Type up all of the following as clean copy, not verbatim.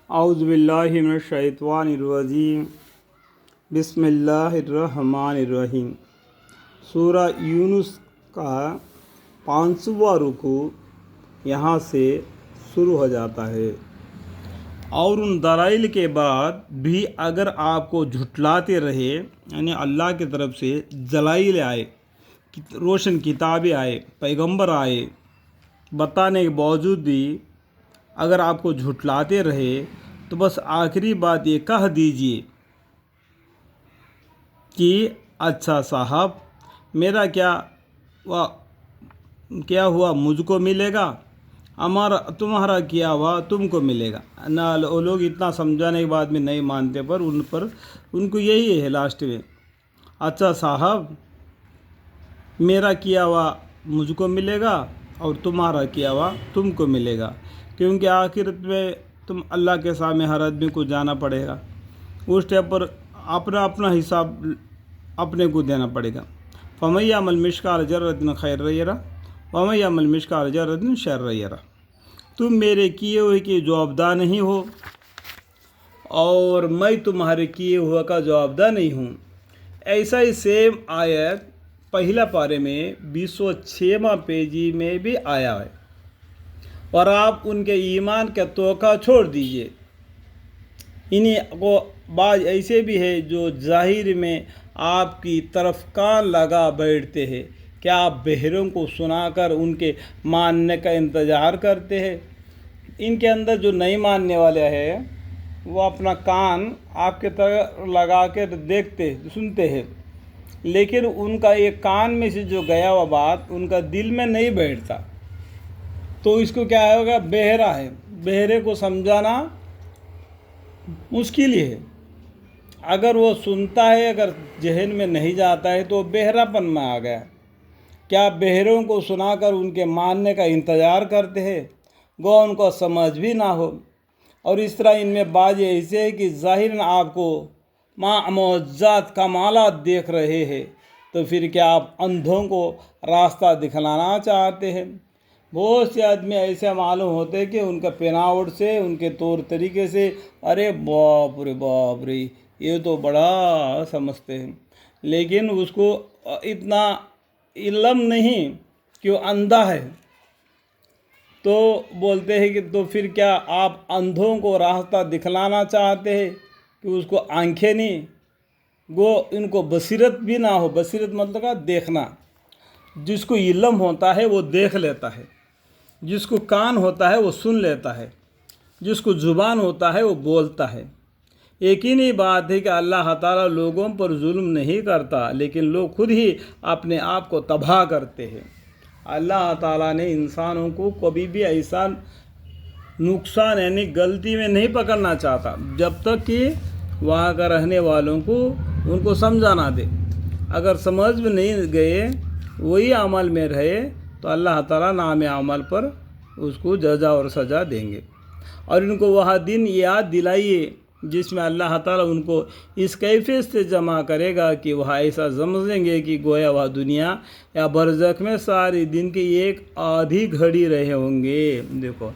اعوذ باللہ من الشیطان الرجیم بسم اللہ الرحمن الرحیم۔ سورہ یونس کا 5واں رکوع یہاں سے شروع ہو جاتا ہے۔ اور ان دلائل کے بعد بھی اگر آپ کو جھٹلاتے رہے، یعنی اللہ کی طرف سے دلائل آئے، روشن کتابیں آئے، پیغمبر آئے، بتانے کے باوجود بھی اگر آپ کو جھٹلاتے رہے تو بس آخری بات یہ کہہ دیجئے کہ اچھا صاحب، میرا کیا ہوا مجھ کو ملے گا، تمہارا کیا ہوا تم کو ملے گا نہ۔ وہ لوگ اتنا سمجھانے کے بعد میں نہیں مانتے، پر ان کو یہی ہے لاسٹ میں، اچھا صاحب میرا کیا ہوا مجھ کو ملے گا اور تمہارا کیا ہوا تم کو ملے گا، کیونکہ آخرت میں تم اللہ کے سامنے ہر آدمی کو جانا پڑے گا۔ اس ٹائم پر اپنا حساب اپنے کو دینا پڑے گا۔ فَمَن يَعْمَلْ مِثْقَالَ ذَرَّةٍ خَيْرًا يَرَهُ وَمَن يَعْمَلْ مِثْقَالَ ذَرَّةٍ شَرًّا يَرَهُ۔ تم میرے کیے ہوئے کے جوابدہ نہیں ہو اور میں تمہارے کیے ہوئے کا جوابدہ نہیں ہوں۔ ایسا ہی سیم آیت پہلا پارے میں 206واں پیجی میں بھی آیا ہے، اور آپ ان کے ایمان کا توقع چھوڑ دیجئے۔ انہیں کو بعض ایسے بھی ہے جو ظاہر میں آپ کی طرف کان لگا بیٹھتے ہیں کہ آپ بہروں کو سنا کر ان کے ماننے کا انتظار کرتے ہیں۔ ان کے اندر جو نہیں ماننے والے ہیں وہ اپنا کان آپ کے طرف لگا کر دیکھتے سنتے ہیں، لیکن ان کا ایک کان میں سے جو گیا ہوا بات ان کا دل میں نہیں بیٹھتا، تو اس کو کیا ہوگا، بہرا ہے۔ بہرے کو سمجھانا مشکل ہی ہے۔ اگر وہ سنتا ہے، اگر ذہن میں نہیں جاتا ہے تو بہرا پن میں آ گیا۔ کیا بہروں کو سنا کر ان کے ماننے کا انتظار کرتے ہیں، گو ان کو سمجھ بھی نہ ہو۔ اور اس طرح ان میں بعض ایسے ہے کہ ظاہراً آپ کو معجزات کمالات دیکھ رہے ہیں، تو پھر کیا آپ اندھوں کو راستہ دکھلانا چاہتے ہیں؟ بہت سے آدمی ایسے معلوم ہوتے ہیں کہ ان کا پہناوٹ سے، ان کے طور طریقے سے، ارے باپ رے یہ تو بڑا سمجھتے ہیں، لیکن اس کو اتنا علم نہیں کہ وہ اندھا ہے، تو بولتے ہیں کہ تو پھر کیا آپ اندھوں کو راستہ دکھلانا چاہتے ہیں کہ اس کو آنکھیں نہیں، گو ان کو بصیرت بھی نہ ہو۔ بصیرت مطلب کا دیکھنا۔ جس کو علم ہوتا ہے وہ دیکھ لیتا ہے، جس کو کان ہوتا ہے وہ سن لیتا ہے، جس کو زبان ہوتا ہے وہ بولتا ہے۔ یقینی بات ہے کہ اللہ تعالیٰ لوگوں پر ظلم نہیں کرتا، لیکن لوگ خود ہی اپنے آپ کو تباہ کرتے ہیں۔ اللہ تعالیٰ نے انسانوں کو کبھی بھی ایسا نقصان یعنی غلطی میں نہیں پکڑنا چاہتا جب تک کہ وہاں کا رہنے والوں کو ان کو سمجھا نہ دے۔ اگر سمجھ میں نہیں گئے، وہی عمل میں رہے، تو اللہ تعالیٰ نام عمل پر اس کو جزا اور سزا دیں گے۔ اور ان کو وہ دن یاد دلائیے جس میں اللہ تعالیٰ ان کو اس کیفیت سے جمع کرے گا کہ وہ ایسا سمجھیں گے کہ گویا وہ دنیا یا برزخ میں ساری دن کی ایک آدھی گھڑی رہے ہوں گے۔ دیکھو،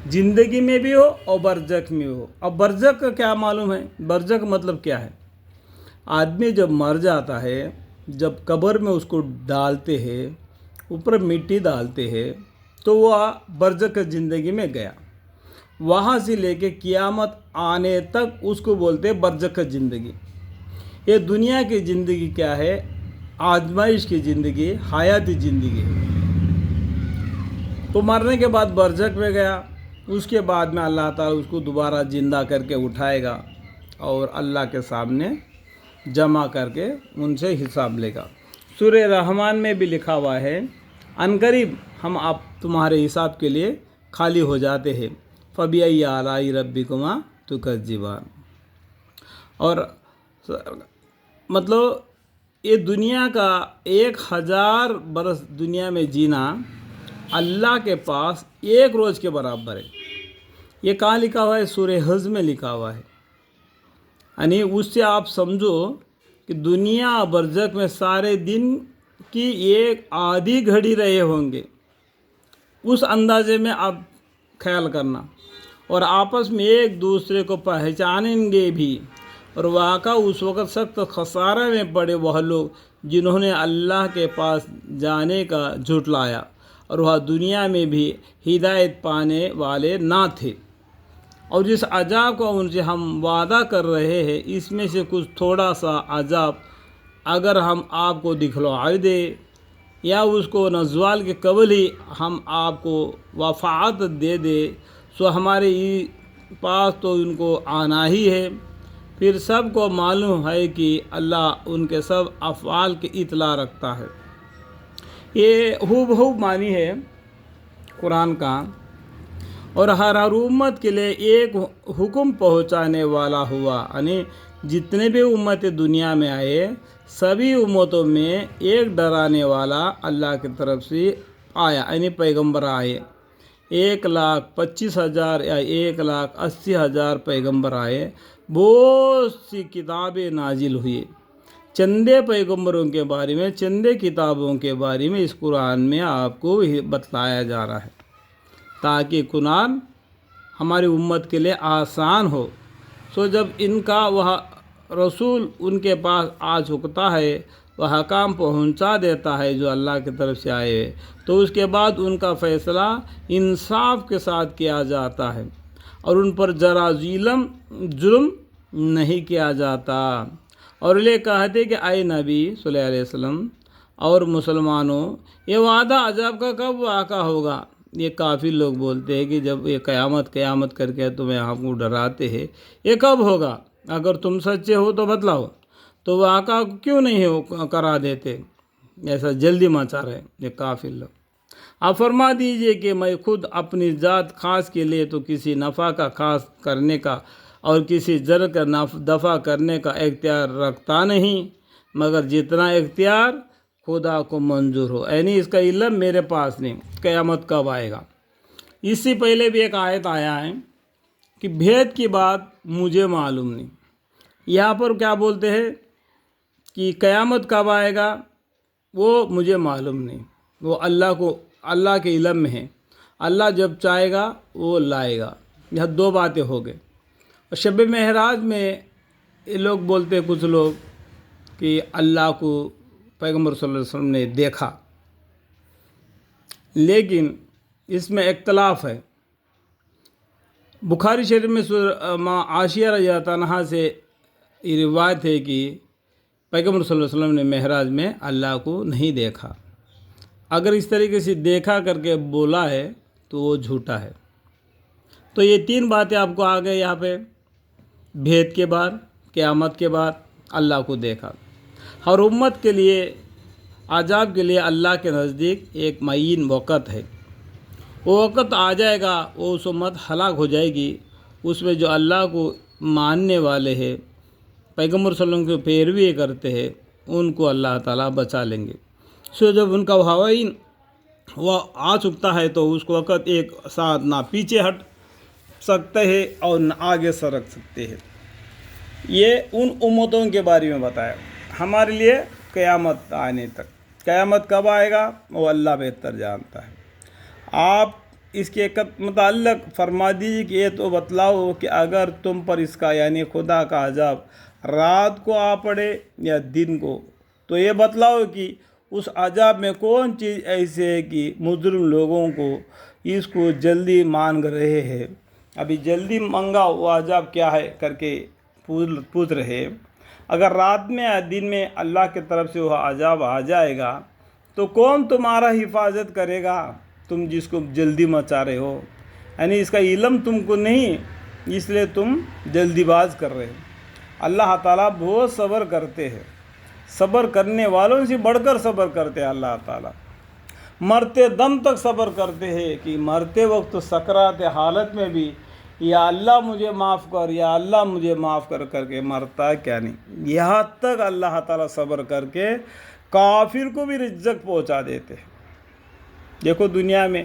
زندگی میں بھی ہو اور برزخ میں ہو۔ اب برزخ کا کیا معلوم ہے؟ برزخ مطلب کیا ہے؟ آدمی جب مر جاتا ہے، جب قبر میں اس کو ڈالتے ہیں، اوپر مٹی ڈالتے ہیں، تو وہ برزخ زندگی میں گیا۔ وہاں سے لے کے قیامت آنے تک اس کو بولتے ہیں برزخ زندگی۔ یہ دنیا کی زندگی کیا ہے؟ آزمائش کی زندگی، حیاتی زندگی۔ تو مرنے کے بعد برزخ میں گیا، اس کے بعد میں اللہ تعالیٰ اس کو دوبارہ زندہ کر کے اٹھائے گا اور اللہ کے سامنے جمع کر کے ان سے حساب لے گا۔ سورہ رحمان میں بھی لکھا ہوا ہے، عنقریب ہم آپ تمہارے حساب کے لیے خالی ہو جاتے ہیں۔ فَبِأَيِّ آلَاءِ رَبِّكُمَا تُكَذِّبَانِ۔ اور مطلب یہ دنیا کا 1000 برس دنیا میں جینا اللہ کے پاس ایک روز کے برابر ہے۔ یہ کہاں لکھا ہوا ہے؟ سورہ حج میں لکھا ہوا ہے۔ یعنی اس سے آپ سمجھو کہ دنیا برزخ میں سارے دن کی ایک آدھی گھڑی رہے ہوں گے، اس اندازے میں آپ خیال کرنا۔ اور آپس میں ایک دوسرے کو پہچانیں گے بھی۔ اور واقعہ اس وقت سخت خسارے میں پڑے وہ لوگ جنہوں نے اللہ کے پاس جانے کا جھٹلایا اور وہ دنیا میں بھی ہدایت پانے والے نہ تھے۔ اور جس عذاب کو ان سے ہم وعدہ کر رہے ہیں اس میں سے کچھ تھوڑا سا عذاب اگر ہم آپ کو دکھلا دیں یا اس کو نزوال کے قبل ہی ہم آپ کو وفات دے دے سو ہمارے پاس تو ان کو آنا ہی ہے۔ پھر سب کو معلوم ہے کہ اللہ ان کے سب افعال کی اطلاع رکھتا ہے۔ یہ ہو معنی ہے قرآن کا۔ اور ہر امت کے لیے ایک حکم پہنچانے والا ہوا، یعنی جتنے بھی امت دنیا میں آئے سبھی امتوں میں ایک ڈرانے والا اللہ کی طرف سے آیا، یعنی پیغمبر آئے۔ 1,25,000 یا 1,80,000 پیغمبر آئے، بہت سی کتابیں نازل ہوئی۔ چندے پیغمبروں کے بارے میں، چندے کتابوں کے بارے میں اس قرآن میں آپ کو بتلایا جا رہا ہے تاکہ قرآن ہماری امت کے لیے آسان ہو۔ سو جب ان کا وہ رسول ان کے پاس آ چکتا ہے، وہ حکام پہنچا دیتا ہے جو اللہ کی طرف سے آئے، تو اس کے بعد ان کا فیصلہ انصاف کے ساتھ کیا جاتا ہے اور ان پر ذرا ظلم نہیں کیا جاتا۔ اور یہ کہتے کہ اے نبی صلی اللہ علیہ وسلم اور مسلمانوں، یہ وعدہ عذاب کا کب واقع ہوگا؟ یہ کافی لوگ بولتے ہیں کہ جب یہ قیامت کر کے تمہیں آپ کو ڈراتے ہیں، یہ کب ہوگا؟ اگر تم سچے ہو تو بتلاؤ، تو واقعہ کیوں نہیں کرا دیتے؟ ایسا جلدی مچا رہے یہ کافی لوگ۔ آپ فرما دیجئے کہ میں خود اپنی ذات خاص کے لیے تو کسی نفع کا خاص کرنے کا اور کسی ضرر کا دفع کرنے کا اختیار رکھتا نہیں، مگر جتنا اختیار خدا کو منظور ہو، یعنی اس کا علم میرے پاس نہیں قیامت کب آئے گا۔ اس سے پہلے بھی ایک آیت آیا ہے کہ بھید کی بات مجھے معلوم نہیں۔ یہاں پر کیا بولتے ہیں کہ قیامت کب آئے گا وہ مجھے معلوم نہیں، وہ اللہ کے علم میں ہے۔ اللہ جب چاہے گا وہ لائے گا۔ یہ دو باتیں ہو گئے۔ اور شب معراج میں یہ لوگ بولتے ہیں کچھ لوگ کہ اللہ کو پیغمبر صلی اللہ علیہ وسلم نے دیکھا، لیکن اس میں اختلاف ہے۔ بخاری شریف میں ماں عائشہ رضی اللہ عنہا سے یہ روایت ہے کہ پیغمبر صلی اللہ علیہ وسلم نے معراج میں اللہ کو نہیں دیکھا۔ اگر اس طریقے سے دیکھا کر کے بولا ہے تو وہ جھوٹا ہے۔ تو یہ تین باتیں آپ کو آ گئے یہاں پہ، بھید کے بعد، قیامت کے بعد، اللہ کو دیکھا۔ ہر امت کے لیے عذاب کے لیے اللہ کے نزدیک ایک معین وقت ہے، وہ وقت آ جائے گا، وہ اس امت ہلاک ہو جائے گی۔ اس میں جو اللہ کو ماننے والے ہیں، پیغمبر صلی اللہ علیہ وسلم کی پیروی کرتے ہیں، ان کو اللہ تعالیٰ بچا لیں گے۔ سو جب ان کا وہ آ چکتا ہے تو اس کو وقت ایک ساتھ نہ پیچھے ہٹ سکتے ہیں اور نہ آگے سرک سکتے ہیں۔ یہ ان امتوں کے بارے میں بتایا۔ ہمارے لیے قیامت آنے تک، قیامت کب آئے گا وہ اللہ بہتر جانتا ہے۔ آپ اس کے متعلق فرما دیجیے کہ یہ تو بتلاؤ کہ اگر تم پر اس کا یعنی خدا کا عذاب رات کو آ پڑے یا دن کو، تو یہ بتلاؤ کہ اس عذاب میں کون چیز ایسی ہے کہ مجرم لوگوں کو اس کو جلدی مانگ رہے ہیں۔ ابھی جلدی منگا وہ عذاب کیا ہے کر کے پوچھ رہے۔ اگر رات میں یا دن میں اللہ کی طرف سے وہ عذاب آ جائے گا تو کون تمہارا حفاظت کرے گا؟ تم جس کو جلدی مچا رہے ہو، یعنی اس کا علم تم کو نہیں، اس لیے تم جلدی باز کر رہے ہو۔ اللہ تعالیٰ بہت صبر کرتے ہیں، صبر کرنے والوں سے بڑھ کر صبر کرتے ہیں اللہ تعالیٰ۔ مرتے دم تک صبر کرتے ہیں کہ مرتے وقت سکرات حالت میں بھی یا اللہ مجھے معاف کر، یا اللہ مجھے معاف کر کے مرتا ہے کیا نہیں۔ یہاں تک اللہ تعالیٰ صبر کر کے کافر کو بھی رزق پہنچا دیتے ہیں۔ دیکھو دنیا میں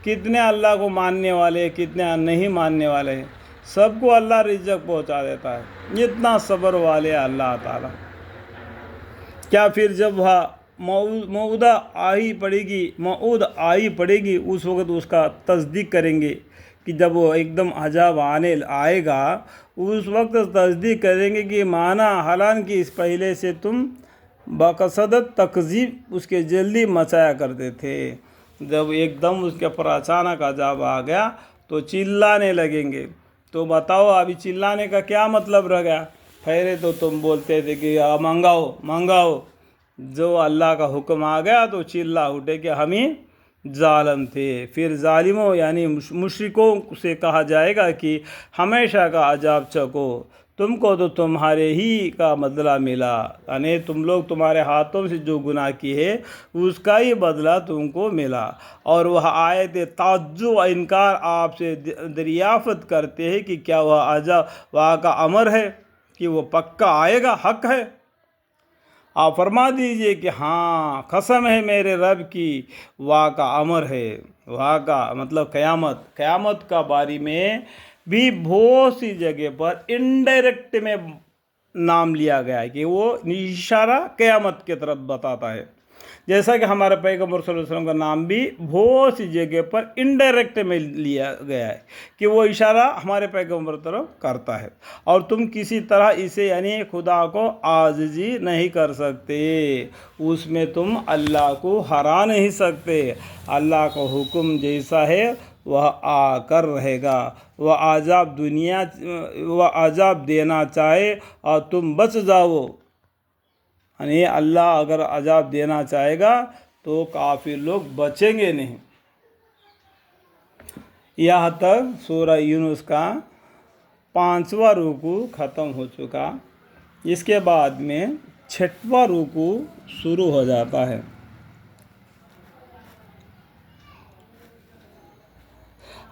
کتنے اللہ کو ماننے والے ہیں، کتنے نہیں ماننے والے ہیں، سب کو اللہ رزق پہنچا دیتا ہے۔ اتنا صبر والے اللہ تعالیٰ۔ کیا پھر جب وہ موعود آئی پڑے گی اس وقت اس کا تصدیق کریں گے کہ جب وہ ایک دم عذاب آئے گا اس وقت تصدیق کریں گے کہ مانا حالانکہ اس پہلے سے تم باقصدت تکذیب اس کے جلدی مچایا کرتے تھے۔ جب ایک دم اس کے اوپر اچانک عذاب آ گیا تو چلانے لگیں گے۔ تو بتاؤ ابھی چلانے کا کیا مطلب رہ گیا؟ پہلے تو تم بولتے تھے کہ منگاؤ منگاؤ، جو اللہ کا حکم آ گیا تو چلا اٹھے کہ ہم ہی ظالم تھے۔ پھر ظالموں یعنی مشرکوں سے کہا جائے گا کہ ہمیشہ کا عذاب چکو، تم کو تو تمہارے ہی کا بدلہ ملا، یعنی تم لوگ تمہارے ہاتھوں سے جو گناہ کی ہے اس کا ہی بدلہ تم کو ملا۔ اور وہ آیت تعجب و انکار آپ سے دریافت کرتے ہیں کہ کیا وہ عذاب وہاں کا امر ہے کہ وہ پکا آئے گا، حق ہے؟ آپ فرما دیجئے کہ ہاں قسم ہے میرے رب کی، وہاں کا امر ہے۔ وہاں کا مطلب قیامت کا بارے میں بھی بہت سی جگہ پر انڈائریکٹ میں نام لیا گیا ہے کہ وہ اشارہ قیامت کی طرف بتاتا ہے، جیسا کہ ہمارے پیغمبر صلی اللہ علیہ وسلم کا نام بھی بہت سی جگہ پر انڈائریکٹ میں لیا گیا ہے کہ وہ اشارہ ہمارے پیغمبر طرف کرتا ہے، اور تم کسی طرح اسے یعنی خدا کو عاجزی نہیں کر سکتے، اس میں تم اللہ کو ہرا نہیں سکتے۔ اللہ کا حکم جیسا ہے وہ آ کر رہے گا، وہ عذاب دینا چاہے اور تم بچ جاؤ، یعنی اللہ اگر عذاب دینا چاہے گا تو کافر لوگ بچیں گے نہیں۔ یہاں تک سورہ یونس کا 5واں رکوع ختم ہو چکا۔ اس کے بعد میں 6واں رکوع شروع ہو جاتا ہے۔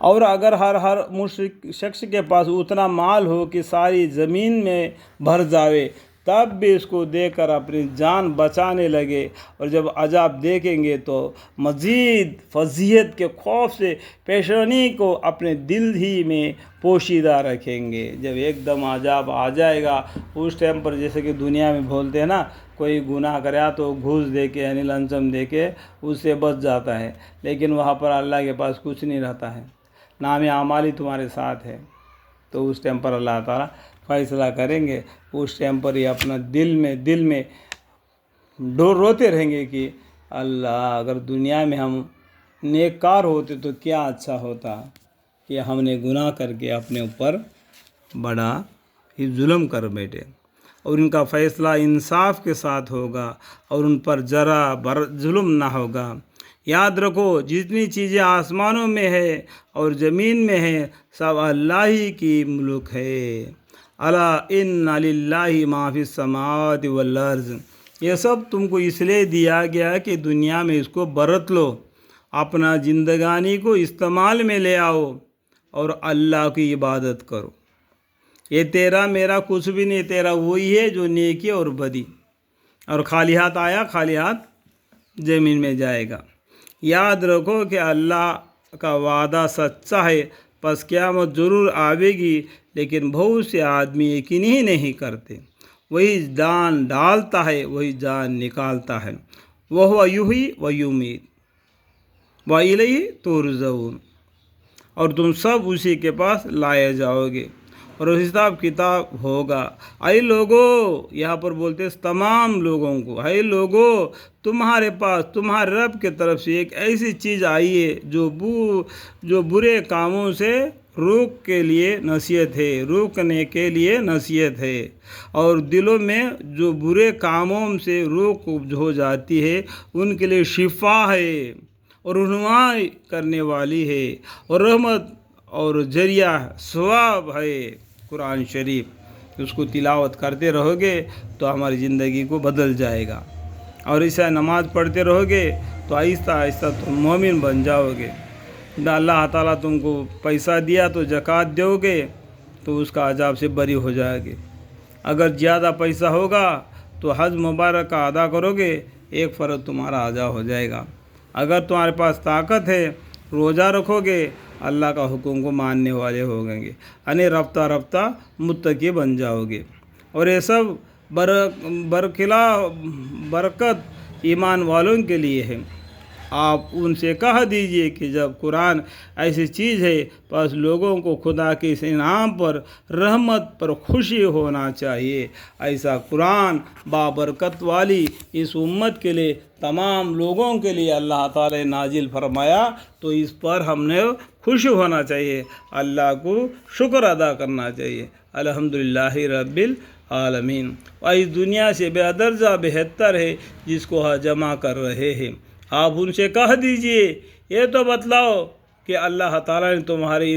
اور اگر ہر مشرک شخص کے پاس اتنا مال ہو کہ ساری زمین میں بھر جاوے، تب بھی اس کو دیکھ کر اپنی جان بچانے لگے، اور جب عذاب دیکھیں گے تو مزید فضیحت کے خوف سے پیشانی کو اپنے دل ہی میں پوشیدہ رکھیں گے۔ جب ایک دم عذاب آ جائے گا اس ٹائم پر، جیسے کہ دنیا میں بولتے ہیں نا، کوئی گناہ کریا تو گھوس دے کے یعنی لنچم دے کے اس سے بچ جاتا ہے، لیکن وہاں پر اللہ کے پاس کچھ نہیں رہتا ہے، نام اعمال ہی تمہارے ساتھ ہے۔ تو اس ٹائم پر اللہ تعالیٰ فیصلہ کریں گے، اس ٹائم پر یہ اپنا دل میں روتے رہیں گے کہ اللہ اگر دنیا میں ہم نیک کار ہوتے تو کیا اچھا ہوتا کہ ہم نے گناہ کر کے اپنے اوپر بڑا ہی ظلم کر بیٹھے، اور ان کا فیصلہ انصاف کے ساتھ ہوگا اور ان پر ذرا ظلم نہ ہوگا۔ یاد رکھو جتنی چیزیں آسمانوں میں ہے اور زمین میں ہے سب اللہ ہی کی ملک ہے۔ الا ان للہ ما فی السماوات والارض، یہ سب تم کو اس لیے دیا گیا کہ دنیا میں اس کو برت لو، اپنا زندگانی کو استعمال میں لے آؤ اور اللہ کی عبادت کرو۔ یہ تیرا میرا کچھ بھی نہیں، تیرا وہی ہے جو نیکی اور بدی، اور خالی ہاتھ آیا خالی ہاتھ زمین میں جائے گا۔ یاد رکھو کہ اللہ کا وعدہ سچا ہے، پس قیامت ضرور آئے گی، لیکن بہت سے آدمی یقین ہی نہیں کرتے۔ وہی جان ڈالتا ہے، وہی جان نکالتا ہے، وہو یحیی و یمیت وإلیہ ترجعون، اور تم سب اسی کے پاس لائے جاؤ گے اور حساب کتاب ہوگا۔ اے لوگو، یہاں پر بولتے ہیں تمام لوگوں کو، اے لوگو تمہارے پاس تمہارے رب کی طرف سے ایک ایسی چیز آئی ہے جو برے کاموں سے روکنے کے لیے نصیحت ہے، اور دلوں میں جو برے کاموں سے روک ہو جاتی ہے ان کے لیے شفا ہے اور رہنمائی کرنے والی ہے اور رحمت اور ذریعہ ثواب ہے۔ قرآن شریف اس کو تلاوت کرتے رہو گے تو ہماری زندگی کو بدل جائے گا، اور اسے نماز پڑھتے رہو گے تو آہستہ آہستہ تم مومن بن جاؤ گے۔ اللہ تعالیٰ تم کو پیسہ دیا تو زکوٰۃ دو گے تو اس کا عذاب سے بری ہو جائے گے۔ اگر زیادہ پیسہ ہوگا تو حج مبارک کا ادا کرو گے، ایک فرض تمہارا ادا ہو جائے گا۔ اگر تمہارے پاس طاقت ہے روزہ رکھو گے، اللہ کا حکم کو ماننے والے ہو گئیں گے، یعنی رفتہ متقی بن جاؤ گے۔ اور یہ سب برکت ایمان والوں کے لیے ہے۔ آپ ان سے کہہ دیجئے کہ جب قرآن ایسی چیز ہے بس لوگوں کو خدا کے اس انعام پر رحمت پر خوشی ہونا چاہیے۔ ایسا قرآن بابرکت والی اس امت کے لیے تمام لوگوں کے لیے اللہ تعالی نے نازل فرمایا، تو اس پر ہم نے خوش ہونا چاہیے، اللہ کو شکر ادا کرنا چاہیے۔ الحمدللہ رب العالمین۔ اور اس دنیا سے بے درجہ بہتر ہے جس کو جمع کر رہے ہیں۔ آپ ان سے کہہ دیجئے، یہ تو بتلاؤ کہ اللہ تعالیٰ نے تمہاری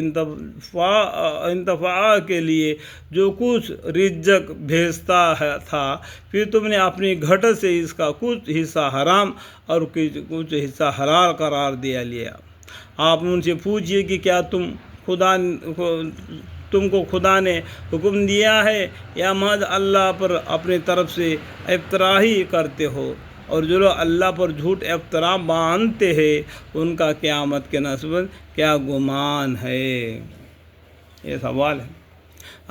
انتفاع کے لیے جو کچھ رزق بھیجتا تھا، پھر تم نے اپنی گھٹ سے اس کا کچھ حصہ حرام اور کچھ حصہ حلال قرار لیا۔ آپ ان سے پوچھئے کہ کیا تم کو خدا نے حکم دیا ہے یا محض اللہ پر اپنی طرف سے افطرا ہی کرتے ہو؟ اور جو لوگ اللہ پر جھوٹ افطرا باندھتے ہیں ان کا قیامت کے نسبت کیا گمان ہے؟ یہ سوال ہے۔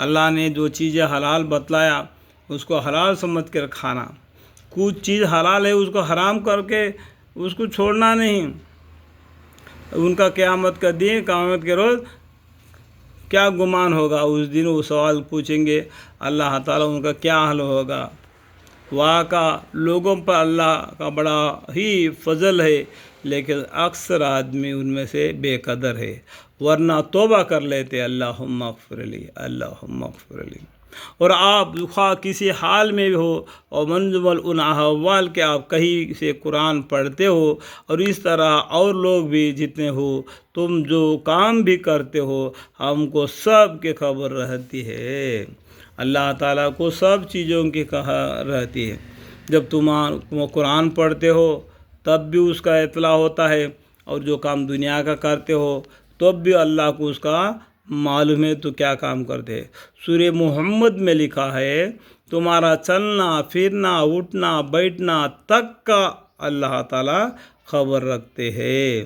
اللہ نے جو چیزیں حلال بتلایا اس کو حلال سمجھ کر کھانا، کچھ چیز حلال ہے اس کو حرام کر کے اس کو چھوڑنا نہیں۔ ان کا قیامت کا دن، قیامت کے روز کیا گمان ہوگا؟ اس دن وہ سوال پوچھیں گے اللہ تعالیٰ، ان کا کیا حل ہوگا؟ واقع لوگوں پر اللہ کا بڑا ہی فضل ہے، لیکن اکثر آدمی ان میں سے بے قدر ہے، ورنہ توبہ کر لیتے اللہم اغفر لی، اللہم اغفر لی۔ اور آپ خواہ کسی حال میں بھی ہو اور منجمل ان احوال کے آپ کہیں سے قرآن پڑھتے ہو، اور اس طرح اور لوگ بھی جتنے ہو، تم جو کام بھی کرتے ہو ہم کو سب کی خبر رہتی ہے۔ اللہ تعالیٰ کو سب چیزوں کی رہتی ہے۔ جب تم قرآن پڑھتے ہو تب بھی اس کا اطلاع ہوتا ہے، اور جو کام دنیا کا کرتے ہو تب بھی اللہ کو اس کا معلوم ہے تو کیا کام کرتے ہیں۔ سورہ محمد میں لکھا ہے تمہارا چلنا پھرنا اٹھنا بیٹھنا تک کا اللہ تعالیٰ خبر رکھتے ہیں۔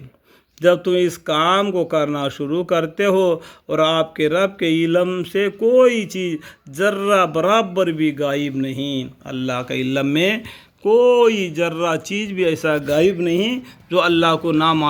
جب تم اس کام کو کرنا شروع کرتے ہو اور آپ کے رب کے علم سے کوئی چیز ذرہ برابر بھی غائب نہیں، اللہ کے علم میں کوئی ذرہ چیز بھی ایسا غائب نہیں جو اللہ کو نہ